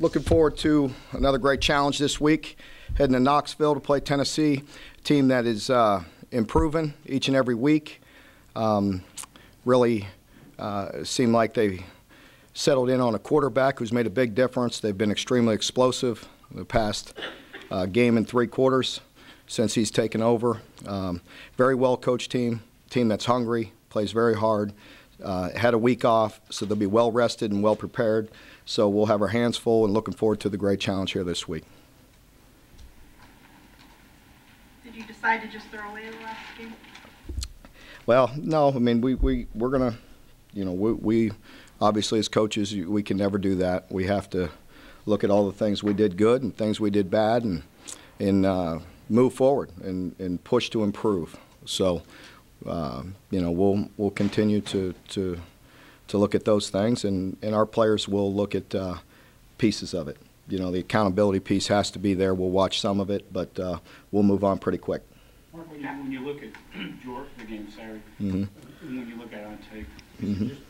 Looking forward to another great challenge this week. Heading to Knoxville to play Tennessee, a team that is improving each and every week. Really seem like they settled in on a quarterback who's made a big difference. They've been extremely explosive the past game and 3 quarters since he's taken over. Very well-coached team that's hungry, plays very hard. Had a week off, so they'll be well-rested and well-prepared. So we'll have our hands full and looking forward to the great challenge here this week. Did you decide to just throw away the last game? Well, no. I mean, we're going to, you know, we obviously as coaches, we can never do that. We have to look at all the things we did good and things we did bad and move forward and push to improve. So, you know, we'll continue to look at those things, and our players will look at pieces of it. You know, the accountability piece has to be there. We'll watch some of it, but we'll move on pretty quick. Mark, when you look at Georgia, the game Saturday, when you look at it on tape,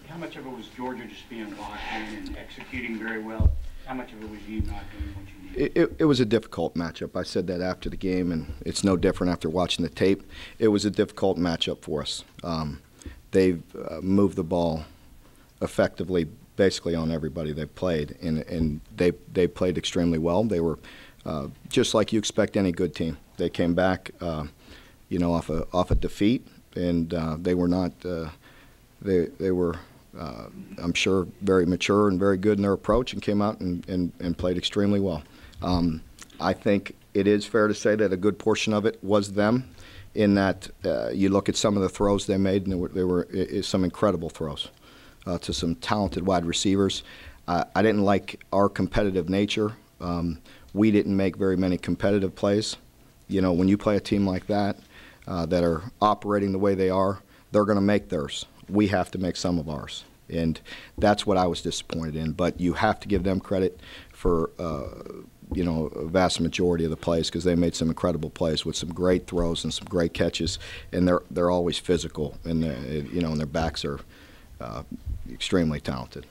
how much of it was Georgia just being locked in and executing very well? How much of it was you not doing what you needed? It was a difficult matchup. I said that after the game, and it's no different after watching the tape. It was a difficult matchup for us. They've moved the ball effectively basically on everybody they played, and they played extremely well. They were just like you expect any good team. They came back, you know, off a defeat, and they were not. They were, I'm sure, very mature and very good in their approach, and came out and played extremely well. I think it is fair to say that a good portion of it was them, in that you look at some of the throws they made, and there were some incredible throws to some talented wide receivers. I didn't like our competitive nature. We didn't make very many competitive plays. You know, when you play a team like that that are operating the way they are, they're going to make theirs. We have to make some of ours. And that's what I was disappointed in. But you have to give them credit for, you know, a vast majority of the plays, because they made some incredible plays with some great throws and some great catches. And they're always physical, and you know, and their backs are extremely talented.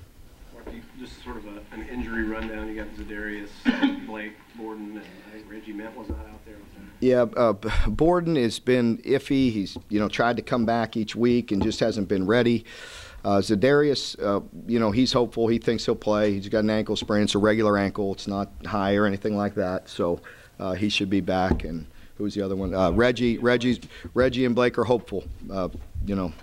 Just sort of an injury rundown. You got Zadarius, Blake, Borden, and I think Reggie Ment was not out there. Yeah, Borden has been iffy. He's, you know, tried to come back each week and just hasn't been ready. Zadarius, you know, he's hopeful. He thinks he'll play. He's got an ankle sprain. It's a regular ankle. It's not high or anything like that. So he should be back. And who's the other one? Reggie and Blake are hopeful. You know,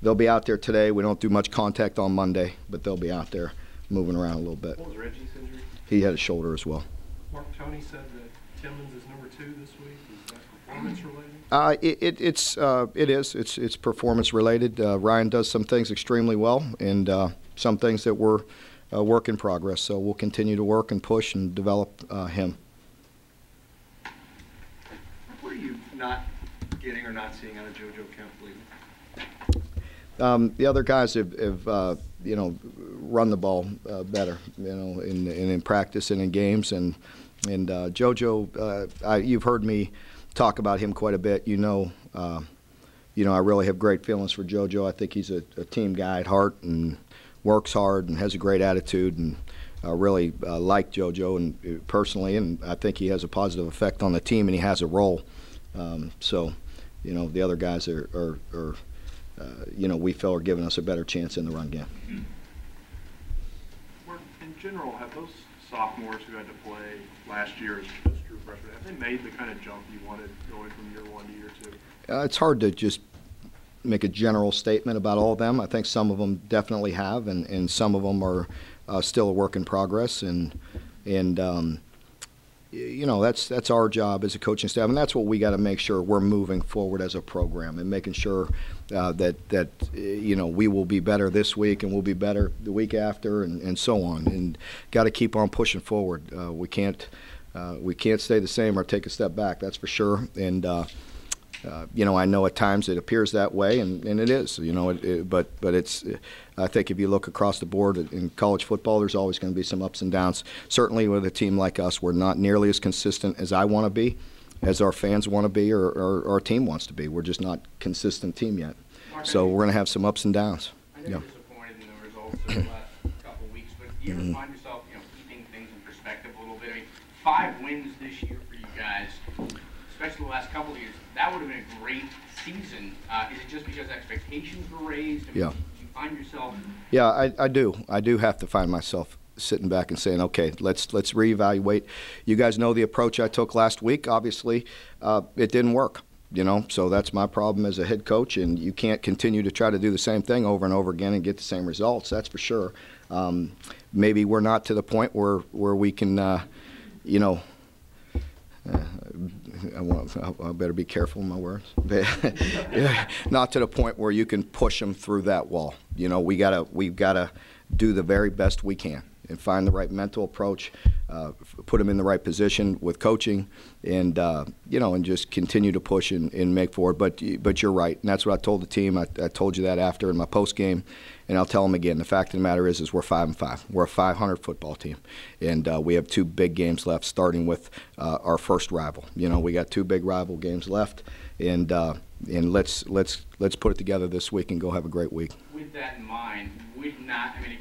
they'll be out there today. We don't do much contact on Monday, but they'll be out there moving around a little bit. What was Reggie's injury? He had a shoulder as well. Mark, Tony said that Timmons is number 2 this week. Is that performance related? It is. It's performance related. Ryan does some things extremely well, and some things that were work in progress. So we'll continue to work and push and develop him. What are you not getting or not seeing out of JoJo Kemp lately? The other guys have you know, run the ball better, you know, in practice and in games, and JoJo, you've heard me talk about him quite a bit. You know, I really have great feelings for JoJo. I think he's a team guy at heart and works hard and has a great attitude, and really like JoJo and personally, and I think he has a positive effect on the team, and he has a role. So, you know, the other guys are you know, we feel are giving us a better chance in the run game. In general, have those sophomores who had to play last year as true freshmen, have they made the kind of jump you wanted going from year 1 to year 2? It's hard to just make a general statement about all of them. I think some of them definitely have, and some of them are still a work in progress. And you know, that's our job as a coaching staff, and that's what we got to make sure we're moving forward as a program, and making sure that you know, we will be better this week and we'll be better the week after, and so on. And got to keep on pushing forward. We can't stay the same or take a step back. That's for sure. And you know, I know at times it appears that way, and it is. You know, but it's. I think if you look across the board in college football, there's always going to be some ups and downs. Certainly with a team like us, we're not nearly as consistent as I want to be, as our fans want to be, or our team wants to be. We're just not a consistent team yet. So we're going to have some ups and downs. I know you're disappointed in the results of the last couple of weeks, but do you ever find yourself, you know, keeping things in perspective? wins this year for you guys, especially the last couple of years, that would have been a great season. Is it just because expectations were raised? I mean, Yeah. Do you find yourself? Yeah, I do. I do have to find myself sitting back and saying, okay, let's reevaluate. You guys know the approach I took last week. Obviously, it didn't work. So that's my problem as a head coach, and you can't continue to try to do the same thing over and over again and get the same results. That's for sure. Maybe we're not to the point where we can, I better be careful in my words. Not to the point where you can push them through that wall. We've gotta do the very best we can and find the right mental approach, put them in the right position with coaching, and and just continue to push and make forward. But you're right, and that's what I told the team. I told you that after in my post game, and I'll tell them again. The fact of the matter is we're 5-5. We're a 500 football team, and we have 2 big games left, starting with our first rival. We got 2 big rival games left, and let's put it together this week and go have a great week. With that in mind,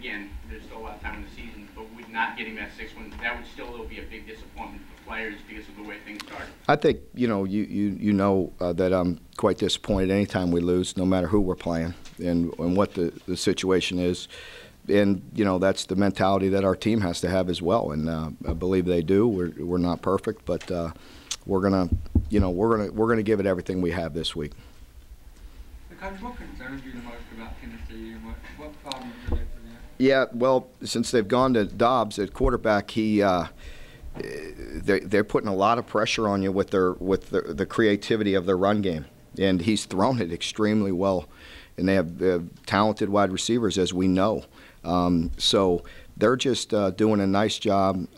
again, there's still a lot of time in the season, but with not getting that 6th one, that would still be a big disappointment for players because of the way things started. I think that I'm quite disappointed anytime we lose, no matter who we're playing and what the situation is. And that's the mentality that our team has to have as well, and I believe they do. We're not perfect, but we're gonna give it everything we have this week. Coach, what concerns you the most about Tennessee, and what problems are there for them? Yeah, well, since they've gone to Dobbs at quarterback, they're putting a lot of pressure on you with the creativity of their run game, and he's thrown it extremely well, and they have talented wide receivers, as we know. So they're just doing a nice job.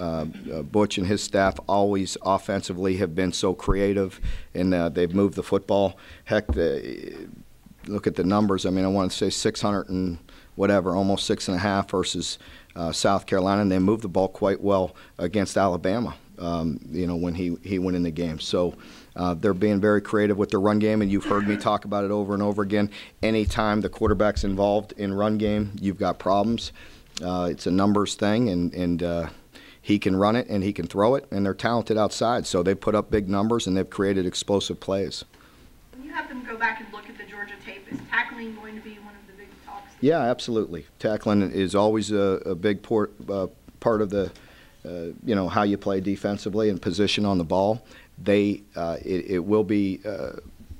Butch and his staff always offensively have been so creative, and they've moved the football. Heck, look at the numbers. I want to say 600 and whatever, almost 6.5 versus South Carolina, and they moved the ball quite well against Alabama. When he went in the game. So they're being very creative with their run game, and you've heard me talk about it over and over again. Anytime the quarterback's involved in run game, you've got problems. It's a numbers thing, and he can run it and he can throw it, and they're talented outside. So they've put up big numbers and they've created explosive plays. When you have them go back and look at the Georgia tape, is tackling going to be one of the big talks? Yeah, absolutely. Tackling is always a big part of the how you play defensively and position on the ball. It will be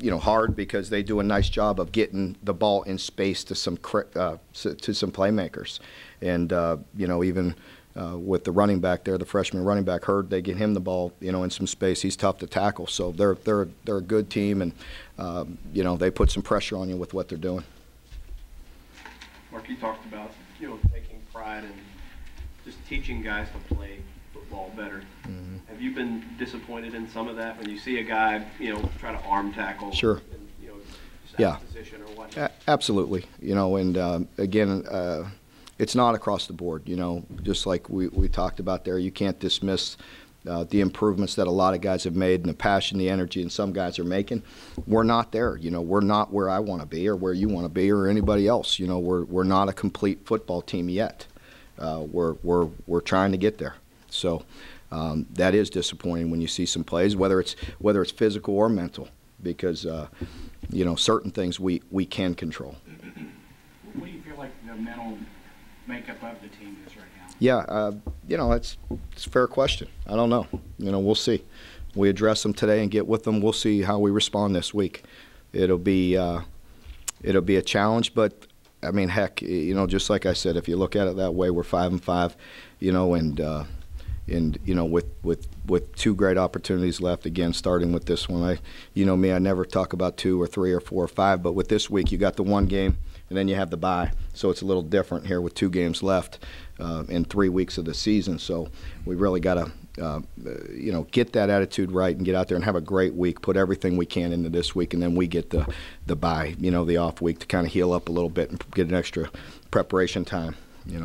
hard because they do a nice job of getting the ball in space to some playmakers, and even with the running back there, the freshman running back Hurd, they get him the ball in some space. He's tough to tackle, so they're a good team, and they put some pressure on you with what they're doing. Mark, you talked about taking pride in just teaching guys to play football better. Mm-hmm. Have you been disappointed in some of that when you see a guy, try to arm tackle? Sure. And, just yeah. out of position or whatnot? Absolutely. And again, it's not across the board. Just like we talked about there, you can't dismiss the improvements that a lot of guys have made and the passion, the energy, and some guys are making. We're not there. We're not where I want to be or where you want to be or anybody else. We're not a complete football team yet. We're trying to get there. So that is disappointing when you see some plays, whether it's physical or mental, because certain things we can control. What do you feel like the mental makeup of the team is right now? Yeah, it's a fair question. I don't know. We'll see. We address them today and get with them. We'll see how we respond this week. It'll be a challenge, but heck, just like I said, if you look at it that way, we're 5-5, and with 2 great opportunities left, again, starting with this one. I never talk about 2 or 3 or 4 or 5, but with this week, you got the 1 game, and then you have the bye, so it's a little different here with 2 games left in 3 weeks of the season. So we really got to, get that attitude right and get out there and have a great week, put everything we can into this week, and then we get the bye, the off week to kind of heal up a little bit and get an extra preparation time,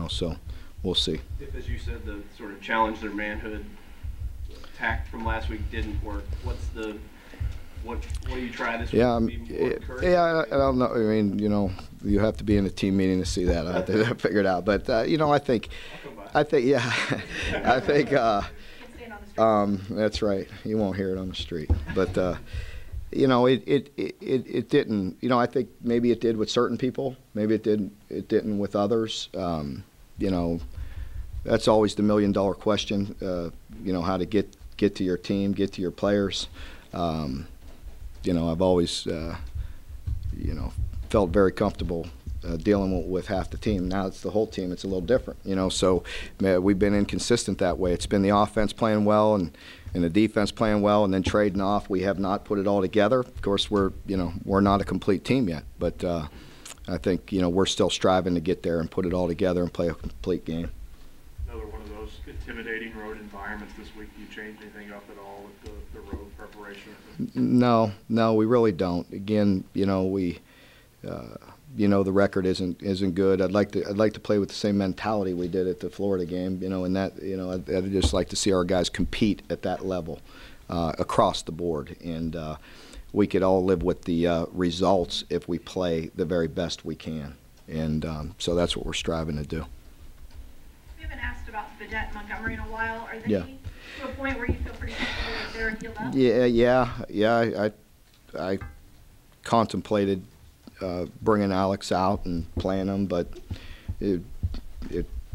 so we'll see. If, as you said, the sort of challenge their manhood tack from last week didn't work, what do you try this week? I don't know. You have to be in a team meeting to see that. I have to figure it out. But I think That's right. You won't hear it on the street. But, you know, it didn't. You know, I think maybe it did with certain people. Maybe it didn't with others. You know, that's always the million-dollar question, you know, how to get to your team, get to your players. You know, I've always, you know, felt very comfortable dealing with half the team. Now it's the whole team. It's a little different, you know. So we've been inconsistent that way. It's been the offense playing well and the defense playing well, and then trading off. We have not put it all together. Of course, we're not a complete team yet, but I think, you know, we're still striving to get there and put it all together and play a complete game. Another one of those intimidating road environments this week. Do you change anything up at all with the road preparation? No, we really don't. Again, you know, you know, the record isn't good. I'd like to play with the same mentality we did at the Florida game. You know, and that, you know, I'd just like to see our guys compete at that level across the board, and we could all live with the results if we play the very best we can, and so that's what we're striving to do. We haven't asked about Vidette and Montgomery in a while. Are they Yeah. to a point where you feel pretty comfortable that they're healed up? Yeah. I contemplated bringing Alex out and playing him, but it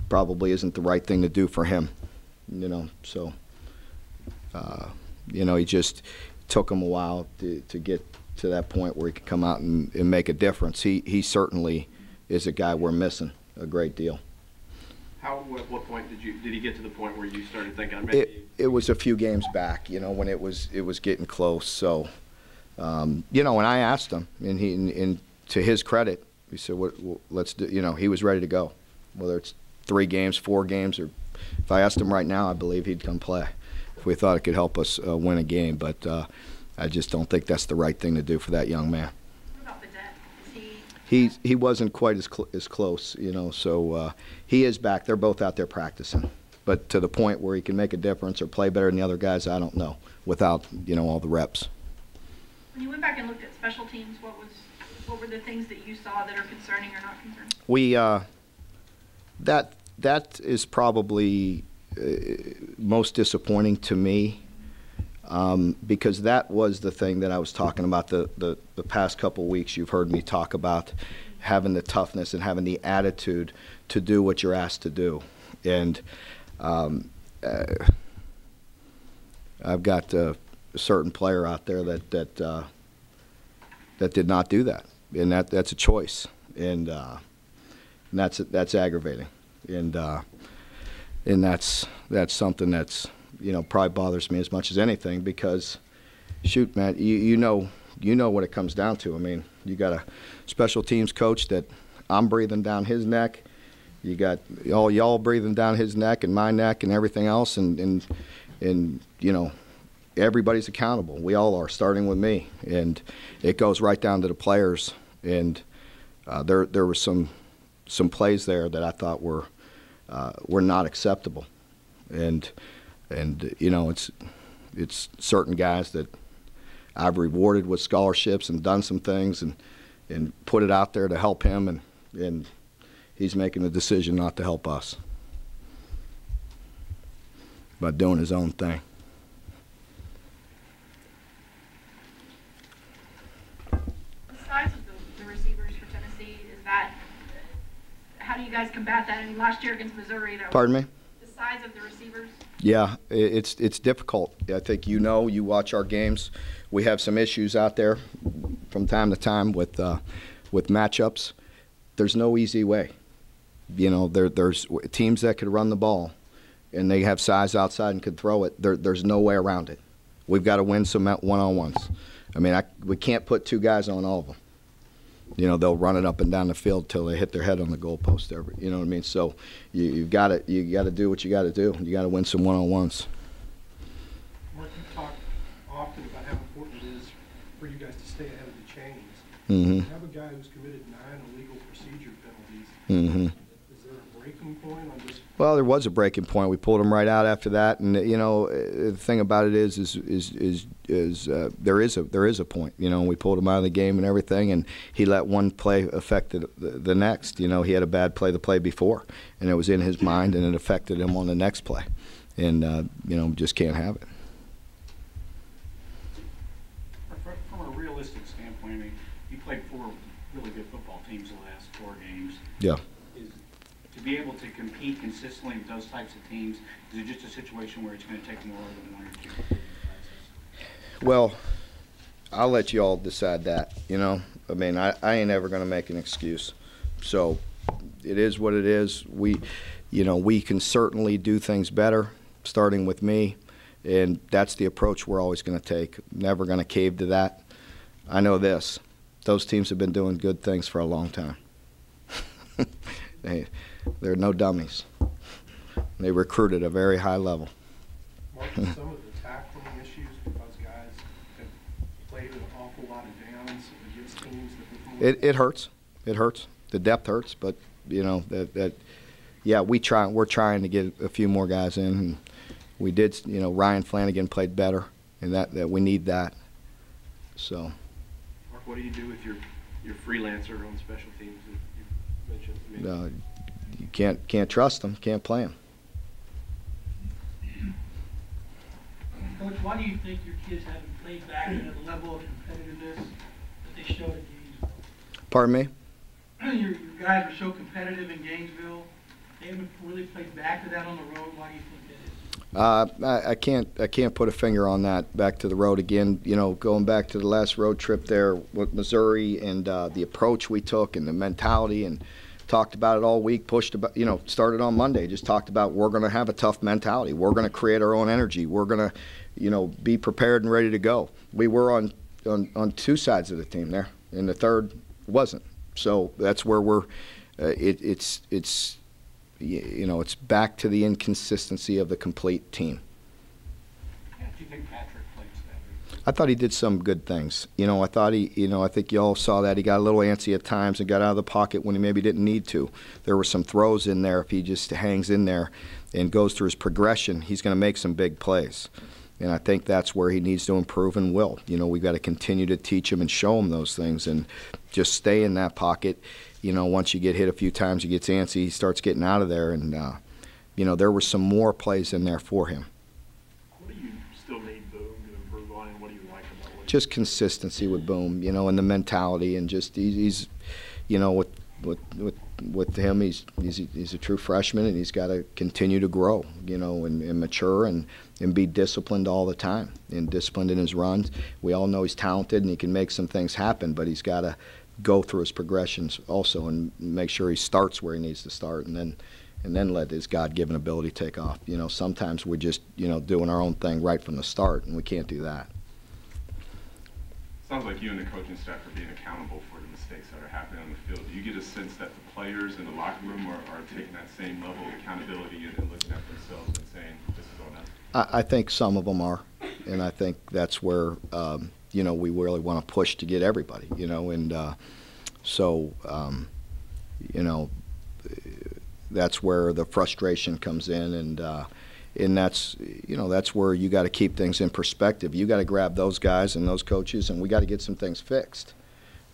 probably isn't the right thing to do for him, you know. So, you know, he just took him a while to get to that point where he could come out and make a difference. He certainly is a guy we're missing a great deal. At what point did he get to the point where you started thinking maybe? It was a few games back, you know, when it was getting close. So, you know, and I asked him, and to his credit, he said, let's do, you know, he was ready to go. Whether it's 3 games, 4 games, or if I asked him right now, I believe he'd come play if we thought it could help us win a game. But I just don't think that's the right thing to do for that young man. What about Vidette? He wasn't quite as close, you know, so he is back. They're both out there practicing. But to the point where he can make a difference or play better than the other guys, I don't know, without, you know, all the reps. When you went back and looked at special teams, what were the things that you saw that are concerning or not concerning? We that is probably most disappointing to me, because that was the thing that I was talking about the past couple weeks. You've heard me talk about having the toughness and having the attitude to do what you're asked to do, and I've got a certain player out there that did not do that, and that's a choice, and that's aggravating, and that's something that's, you know, probably bothers me as much as anything, because shoot, Matt, you know what it comes down to. I mean, you got a special teams coach that I'm breathing down his neck. You got all y'all breathing down his neck and my neck and everything else, and you know, everybody's accountable. We all are, starting with me, and it goes right down to the players. And there were some plays there that I thought were not acceptable, and you know, it's certain guys that I've rewarded with scholarships and done some things and put it out there to help him, and he's making the decision not to help us by doing his own thing. The size of the receivers for Tennessee, how do you guys combat that? I mean, last year against Missouri, Pardon me? The size of the receivers. Yeah, it's difficult. I think you watch our games. We have some issues out there from time to time with matchups. There's no easy way. You know, there's teams that could run the ball, and they have size outside and could throw it. There's no way around it. We've got to win some one-on-ones. I mean, we can't put 2 guys on all of them. You know, they'll run it up and down the field till they hit their head on the goalpost. You know what I mean? So you got to do what you got to do. You got to win some one-on-ones. Mark, you talk often about how important it is for you guys to stay ahead of the chains. Mm-hmm. You have a guy who's committed 9 illegal procedure penalties. Mm-hmm. Is there a breaking point on this? Well, there was a breaking point. We pulled him right out after that, and you know, the thing about it is there is a point. You know, we pulled him out of the game and everything, and he let one play affect the next. You know, he had a bad play the play before, and it was in his mind, and it affected him on the next play. and just can't have it. From a realistic standpoint, I mean, you played 4 really good football teams the last 4 games. Yeah. To be able to compete consistently with those types of teams, is it just a situation where it's going to take more than 1 or 2? Well, I'll let you all decide that. I mean, I ain't ever going to make an excuse. So it is what it is. We can certainly do things better, starting with me, and that's the approach we're always going to take. Never going to cave to that. I know this. Those teams have been doing good things for a long time. They're no dummies. They recruit at a very high level. Mark, some of the tackling issues because guys have played an awful lot of downs against teams that It hurts. It hurts. The depth hurts, but yeah, we're trying to get a few more guys in. And we did. Ryan Flanagan played better, and that we need that. So. Mark, what do you do with your freelancer on special teams that you mentioned? I mean, You can't trust them. Can't play them. Coach, why do you think your kids haven't played back at the level of competitiveness that they showed at Gainesville? Pardon me? Your guys are so competitive in Gainesville. They haven't really played back to that on the road. Why do you think that is? I can't put a finger on that. Back to the road again. Going back to the last road trip there with Missouri and the approach we took and the mentality, and talked about it all week. Started on Monday. Just talked about we're going to have a tough mentality. We're going to create our own energy. We're going to be prepared and ready to go. We were on 2 sides of the team there, and the third wasn't. So that's where we're. It's back to the inconsistency of the complete team. Yeah, do you think Patrick plays that? I thought he did some good things. I thought I think you all saw that. He got a little antsy at times and got out of the pocket when he maybe didn't need to. There were some throws in there. If he just hangs in there and goes through his progression, he's going to make some big plays. And I think that's where he needs to improve and will. We've got to continue to teach him and show him those things and just stay in that pocket. Once you get hit a few times, he gets antsy, he starts getting out of there. And, there were some more plays in there for him. What do you still need Boom to improve on, and what do you like about what Just consistency with Boom, and the mentality, and just he's with him, he's a true freshman, and he's got to continue to grow, and mature and be disciplined all the time, and disciplined in his runs. We all know he's talented and he can make some things happen, but he's got to go through his progressions also and make sure he starts where he needs to start, and then let his God-given ability take off. Sometimes we're just doing our own thing right from the start, and we can't do that. Sounds like you and the coaching staff are being accountable for the mistakes that are happening on the field. Do you get a sense that the players in the locker room are taking that same level of accountability and looking at themselves and saying, this is on us? I think some of them are, and I think that's where we really want to push to get everybody, that's where the frustration comes in, and that's where you got to keep things in perspective. You got to grab those guys and those coaches, and we got to get some things fixed.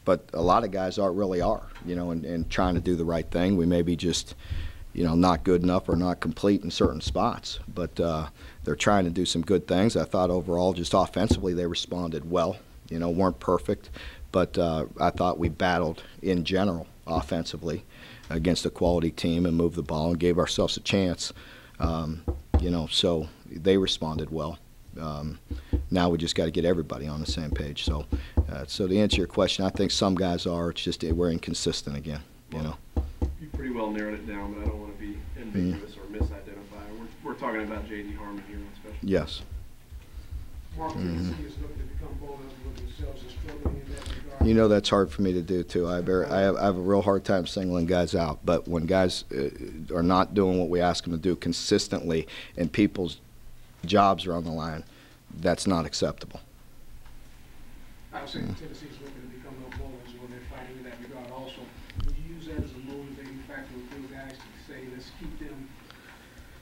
But a lot of guys really are, and trying to do the right thing. We may be just, not good enough or not complete in certain spots, but they're trying to do some good things. I thought overall, just offensively, they responded well. Weren't perfect, but I thought we battled in general offensively against a quality team and moved the ball and gave ourselves a chance. So they responded well. Now we just got to get everybody on the same page. So to answer your question, I think some guys are. It's just we're inconsistent again. You pretty well narrowed it down, but I don't want to be ambiguous or misidentify. We're talking about J.D. Harmon here on special. Yes. Mark, Tennessee is looking to become bold enough to look at themselves as struggling in that regard. That's hard for me to do too. I have a real hard time singling guys out. But when guys are not doing what we ask them to do consistently, and people's jobs are on the line, that's not acceptable. I was saying Tennessee is looking to become no bowlers when they're fighting in that regard also. Would you use that as a motivating factor with those guys to say, let's keep them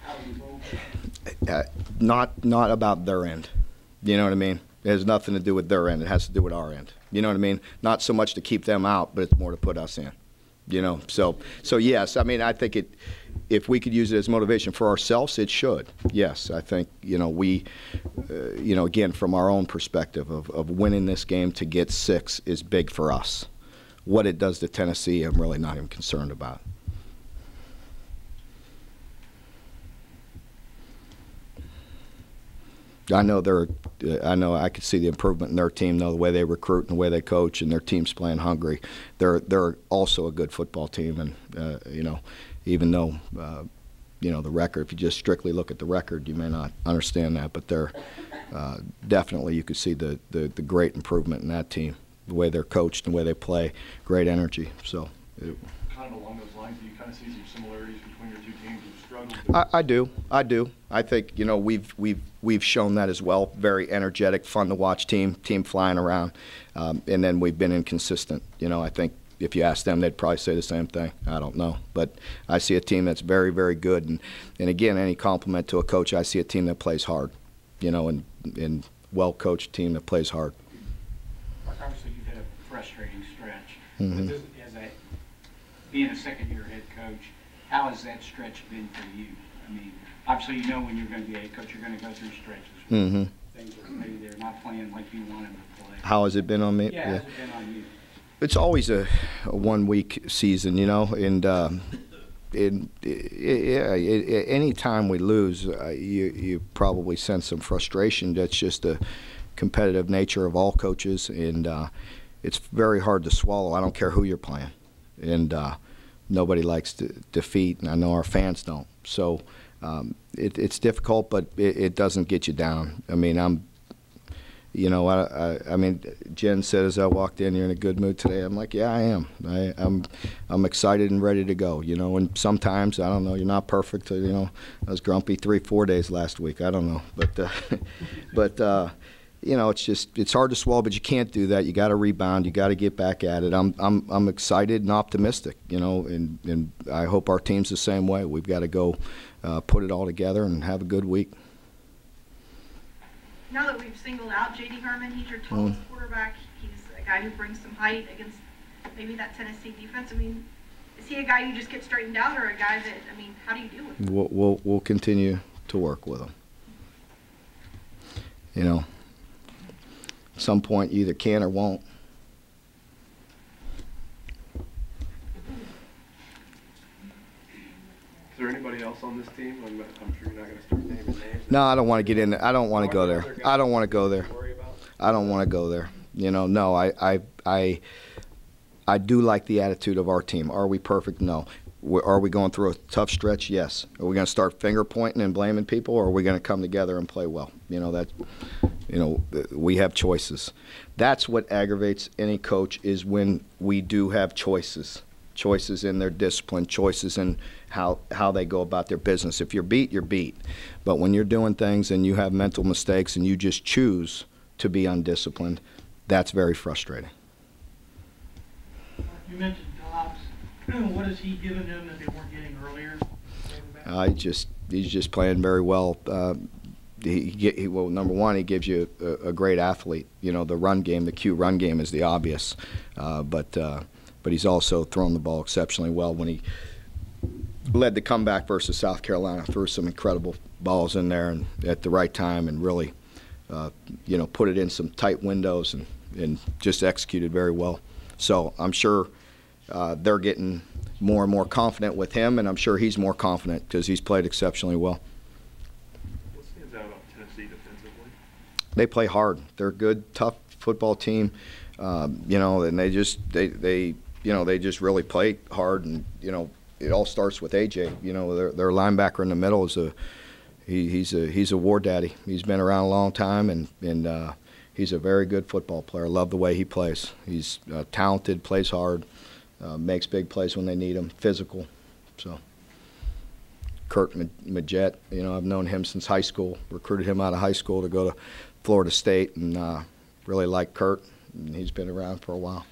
out of the bowl? Not about their end. You know what I mean? It has nothing to do with their end. It has to do with our end. You know what I mean? Not so much to keep them out, but it's more to put us in. So yes, I mean, I think if we could use it as motivation for ourselves, it should. Yes, I think, we, again, from our own perspective of winning this game to get 6 is big for us. What it does to Tennessee, I'm really not even concerned about. I know I could see the improvement in their team, though, the way they recruit and the way they coach, and their team's playing hungry. They're also a good football team, and even though the record, if you just strictly look at the record, you may not understand that, but they're definitely, you could see the great improvement in that team, the way they're coached and the way they play, great energy. So. Kind of along those lines, do you kind of see some similarities between your two teams who've struggled? I do. I think we've shown that as well. Very energetic, fun to watch team flying around, and then we've been inconsistent. I think if you ask them, they'd probably say the same thing. I don't know, but I see a team that's very, very good, and again, any compliment to a coach, I see a team that plays hard, and well-coached team that plays hard. Obviously, you've had a frustrating stretch. Mm-hmm. Being a second-year head coach, how has that stretch been for you? I mean, obviously, when you're going to be a head coach, you're going to go through stretches where mm-hmm. things are maybe they're not playing like you want them to play. How has it been on me? Yeah, how has it been on you? It's always a one-week season, and any time we lose, you probably sense some frustration. That's just the competitive nature of all coaches, and it's very hard to swallow. I don't care who you're playing. And nobody likes defeat, and I know our fans don't. So it's difficult, but it doesn't get you down. I mean, I mean, Jen said as I walked in, "You're in a good mood today." I'm like, "Yeah, I am. I'm excited and ready to go." And sometimes I don't know. You're not perfect. I was grumpy 3-4 days last week. I don't know, but. It's hard to swallow, but you can't do that. You got to rebound. You got to get back at it. I'm excited and optimistic, and I hope our team's the same way. We've got to go put it all together and have a good week. Now that we've singled out J.D. Herman, he's your tallest quarterback. He's a guy who brings some height against maybe that Tennessee defense. I mean, is he a guy you just get straightened out, or a guy that, how do you deal with him? We'll continue to work with him. At some point, you either can or won't. Is there anybody else on this team? I'm sure you're not going to start naming names. No, I don't want to get in. I don't want to go there. I don't want to go there. I don't want to go there. No, I do like the attitude of our team. Are we perfect? No. Are we going through a tough stretch? Yes. Are we going to start finger pointing and blaming people, or are we going to come together and play well? We have choices. That's what aggravates any coach, is when we do have choices in their discipline, choices in how they go about their business. If you're beat, you're beat. But when you're doing things and you have mental mistakes and you just choose to be undisciplined, that's very frustrating. You mentioned Dobbs. What has he given them that they weren't getting earlier? He's just playing very well. Well, number one, he gives you a great athlete. The run game, the Q run game is the obvious, but he's also thrown the ball exceptionally well. When he led the comeback versus South Carolina, threw some incredible balls in there and at the right time, and really, put it in some tight windows and just executed very well. So I'm sure they're getting more and more confident with him, and I'm sure he's more confident because he's played exceptionally well. What stands out on Tennessee defensively? They play hard. They're a good, tough football team, and they just really play hard. And it all starts with AJ. Their linebacker in the middle is he's a war daddy. He's been around a long time, and he's a very good football player. I love the way he plays. He's talented, plays hard, makes big plays when they need him, physical. So Kurt Majette, I've known him since high school, recruited him out of high school to go to Florida State, and really like Kurt, and he's been around for a while.